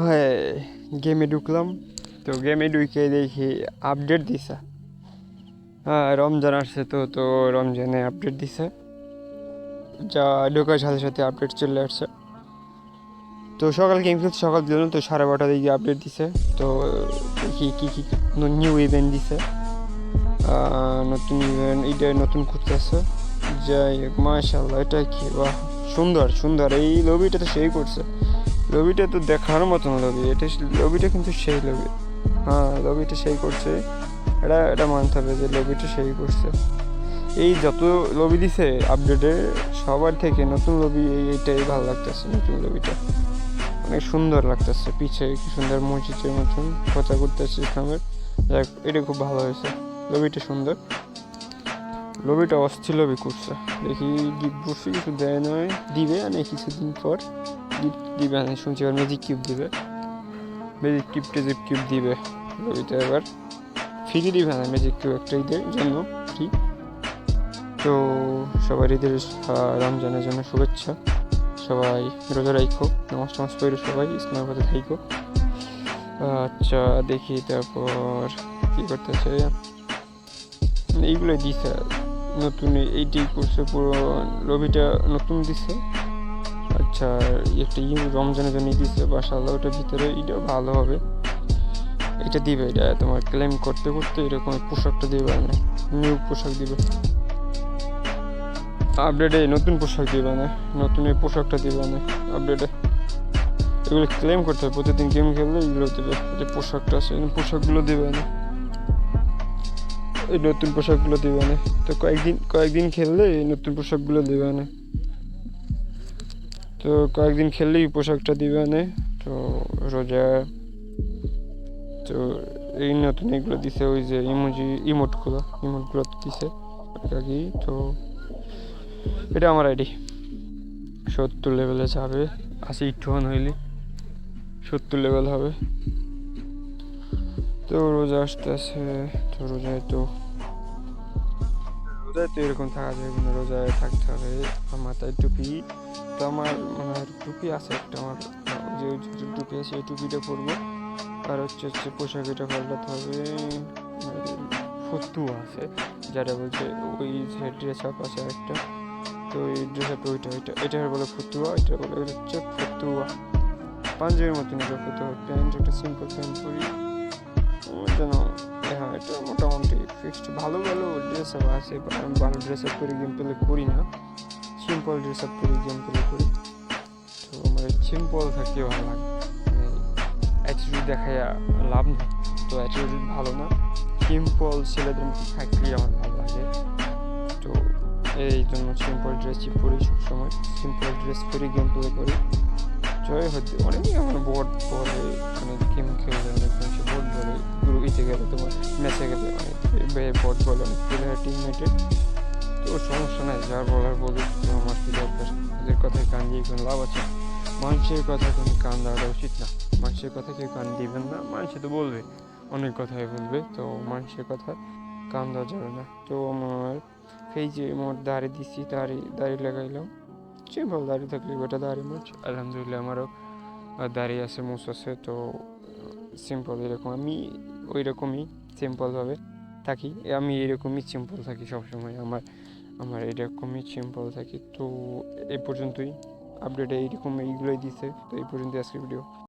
হয় গেমে ঢুকলাম, তো গেমে ঢুকে দেখি আপডেট দিছে। হ্যাঁ, রমজান আসছে, তো রমজানে আপডেট দিছে, যা ঢোকার সাথে সাথে আপডেট চলে আসছে। তো সকাল গেম খেলতে সকাল দিল, তো 12:30 দিকে আপডেট দিছে। তো দেখি কী কী নিউ ইভেন্ট দিছে, নতুন ইভেন্ট, এটা নতুন করতেছে। যাই হোক, মাশাআল্লাহ, এটা কি বাহ, সুন্দর সুন্দর, এই লবিটা তো সেই করছে। লবিটা তো দেখার মতন লবি, এটা লবিটা কিন্তু সেই লবি। হ্যাঁ, লবিটা সেই করছে, এটা মানতে হবে যে লবিটা সেই করছে। এই যত লবি দিছে আপডেটে, সবার থেকে নতুন লবি এইটাই ভালো লাগতেছে। নতুন লবিটা অনেক সুন্দর লাগতেছে, পিছে কি সুন্দর মসজিদের মতন কথা করতেছে ইসলামের। যাক, এটা খুব ভালো হয়েছে, লবিটা সুন্দর, লবিটা অস্থির লবি করছে। দেখি গিফট বসে কিছু দেয় নয়, দিবে অনেক কিছুদিন পর গিফট দিবে, আমি শুনছি এবার ম্যাজিক কিউব দিবে, ম্যাজিক কিউব টেজিক কিউব দিবে লবিতে। এবার ফ্রি দিবে না, ম্যাজিক কিউব একটা ঈদের জন্য ফ্রি। তো সবাই ঈদের রমজানের জন্য শুভেচ্ছা। সবাই রোজা রাখো, নামাজ টামাজ পড়ো, সবাই ইসলামের পথে থাইকো। আচ্ছা, দেখি তারপর কী করতেছে, এইগুলো দিছে নতুন, এইটাই করছে পুরো লবিটা নতুন দিছে। আচ্ছা, একটা রমজানের জন্য দিছে, মাশাআল্লাহ, ওটার ভিতরে এটাও ভালো হবে, এটা দিবে। এটা তোমার ক্লেম করতে করতে এরকম পোশাকটা দিবে না, নিউ পোশাক দিবে আপডেটে, নতুন পোশাক দিবে না, নতুন এই পোশাকটা দিবে না আপডেটে। এগুলো ক্লেম করতে হবে, প্রতিদিন গেম খেললে এগুলো দেবে, যে পোশাকটা আছে পোশাকগুলো দিবে না, এই নতুন পোশাকগুলো দিবে না। তো কয়েকদিন খেললে এই নতুন পোশাকগুলো দিবে না, তো কয়েকদিন খেললেই পোশাকটা দিবে না। তো রোজা, তো এই নতুন এগুলো দিছে, ওই যে ইমোটগুলো দিছে আগে। তো এটা আমার আইডি 70 লেভেলে যাবে, 80 টোন হইলে 70 লেভেল হবে। তো রোজা আসতেছে, তো রোজায় তো এরকম থাকা যাবে না, রোজায় থাকতে হবে। আমার মাথায় টুপি, তো আমার মানে টুপি আছে একটা, আমার যে টুপি আছে এই টুপিটা পরবো। আর হচ্ছে পোশাক এটা পাল্টাতে হবে, ফতুয়া আছে যারা বলছে, ওই যে ড্রেস আপ আছে একটা, তো এই ড্রেস আপ এটার বলে ফতুয়া, এটা বলে হচ্ছে ফতুয়া, পাঞ্জাবির মতন এটা ফতুয়া। প্যান্ট, একটা সিম্পল প্যান্ট পরি যেন। হ্যাঁ, এটা মোটামুটি ফিক্সড। ভালো ড্রেস আপ আছে, আমি ভালো ড্রেস আপ করে গেম প্লে করি না, সিম্পল ড্রেস আপ করে গেম প্লে করি। তো আমার সিম্পল থাকতে ভালো লাগে, মানে অ্যাটিটিউড দেখায় লাভ নেই, তো অ্যাটিটিউড ভালো না, সিম্পল ছেলেদের মতো থাকলেই আমার ভালো লাগে। তো এই জন্য সিম্পল ড্রেসই পরি সবসময়, সিম্পল ড্রেস পরে গেম প্লে করি। জয় হতে অনেকেই আমার বোর্ড বলে, অনেক গেম খেললে অনেক মানুষের বোর্ড বলে, গ্রুপিতে গেলে তোমার ম্যাচে গেলে অনেক বোর্ড বলে, অনেক প্লেয়ার টিমমেটে। তো সমস্যা নাই, যার বলার বলুক, তো আমার কি দরকার, এদের কথায় কান দিয়ে কোনো লাভ আছে? মানুষের কথা কোনো কান দেওয়াটা উচিত না, মানুষের কথা কেউ কান দিবেন না, মানুষে তো বলবে, অনেক কথাই বলবে, তো মানুষের কথা কান দেওয়া যাবে না। তো আমার এই যে মোট দাড়ি দিচ্ছি, দাড়ি লাগাইলাম, সিম্পল দাড়ি থাকলে ওটা দাড়ি মুছ, আলহামদুলিল্লাহ আমারও দাড়ি আছে, মুছ আছে। তো সিম্পল এরকম, আমি ওই রকমই সিম্পলভাবে থাকি, আমি এরকমই সিম্পল থাকি সবসময়, আমার এরকমই সিম্পল থাকি। তো এই পর্যন্তই, আপডেট এইরকম এইগুলোই দিছে। তো এই পর্যন্ত আজকের ভিডিও।